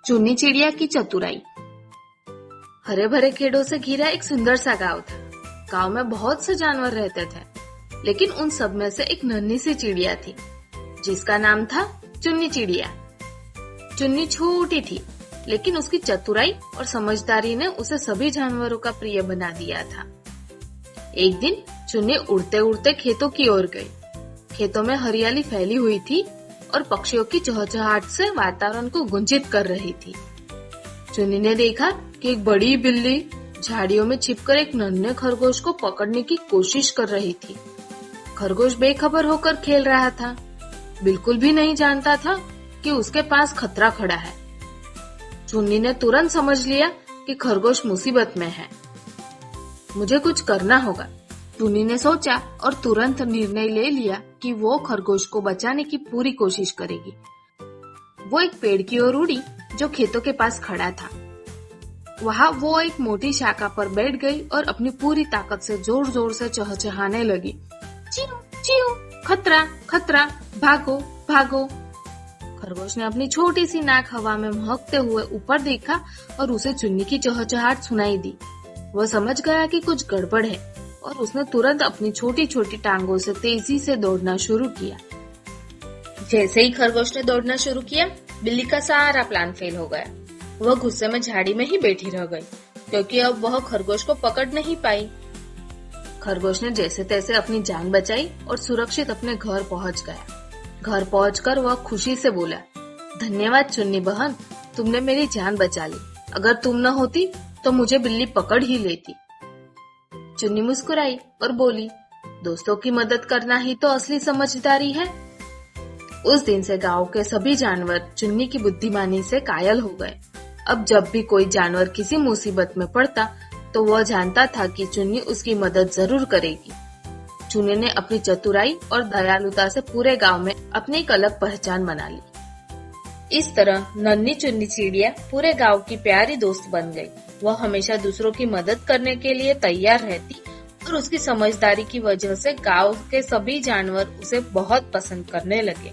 चुन्नी चिड़िया की चतुराई। हरे भरे खेतों से घिरा एक सुंदर सा गांव था। गांव में बहुत से जानवर रहते थे, लेकिन उन सब में से एक नन्ही सी चिड़िया थी जिसका नाम था चुन्नी चिड़िया। चुन्नी छोटी थी, लेकिन उसकी चतुराई और समझदारी ने उसे सभी जानवरों का प्रिय बना दिया था। एक दिन चुन्नी उड़ते उड़ते खेतों की ओर गई। खेतों में हरियाली फैली हुई थी और पक्षियों की चहचहाहट से वातावरण को गुंजित कर रही थी। चुन्नी ने देखा कि एक बड़ी बिल्ली झाड़ियों में छिपकर एक नन्हे खरगोश को पकड़ने की कोशिश कर रही थी। खरगोश बेखबर होकर खेल रहा था, बिल्कुल भी नहीं जानता था कि उसके पास खतरा खड़ा है। चुन्नी ने तुरंत समझ लिया कि खरगोश मुसीबत में है। मुझे कुछ करना होगा, चुन्नी ने सोचा और तुरंत निर्णय ले लिया कि वो खरगोश को बचाने की पूरी कोशिश करेगी। वो एक पेड़ की ओर उड़ी जो खेतों के पास खड़ा था। वहाँ वो एक मोटी शाखा पर बैठ गई और अपनी पूरी ताकत से जोर जोर से चहचहाने लगी। चीऊ चीऊ, खतरा खतरा, भागो भागो। खरगोश ने अपनी छोटी सी नाक हवा में महकते हुए ऊपर देखा और उसे चुन्नी की चहचहाट सुनाई दी। वह समझ गया कि कुछ गड़बड़ है और उसने तुरंत अपनी छोटी छोटी टांगों से तेजी से दौड़ना शुरू किया। जैसे ही खरगोश ने दौड़ना शुरू किया, बिल्ली का सारा प्लान फेल हो गया। वह गुस्से में झाड़ी में ही बैठी रह गई, क्योंकि अब वह खरगोश को पकड़ नहीं पाई। खरगोश ने जैसे तैसे अपनी जान बचाई और सुरक्षित अपने घर पहुंच गया। घर पहुंचकर वह खुशी से बोला, धन्यवाद चुन्नी बहन, तुमने मेरी जान बचा ली। अगर तुम न होती तो मुझे बिल्ली पकड़ ही लेती। चुन्नी मुस्कुराई और बोली, दोस्तों की मदद करना ही तो असली समझदारी है। उस दिन से गांव के सभी जानवर चुन्नी की बुद्धिमानी से कायल हो गए। अब जब भी कोई जानवर किसी मुसीबत में पड़ता तो वह जानता था कि चुन्नी उसकी मदद जरूर करेगी। चुन्नी ने अपनी चतुराई और दयालुता से पूरे गांव में अपनी एक अलग पहचान बना ली। इस तरह नन्ही चुन्नी चिड़िया पूरे गांव की प्यारी दोस्त बन गई। वह हमेशा दूसरों की मदद करने के लिए तैयार रहती और उसकी समझदारी की वजह से गांव के सभी जानवर उसे बहुत पसंद करने लगे।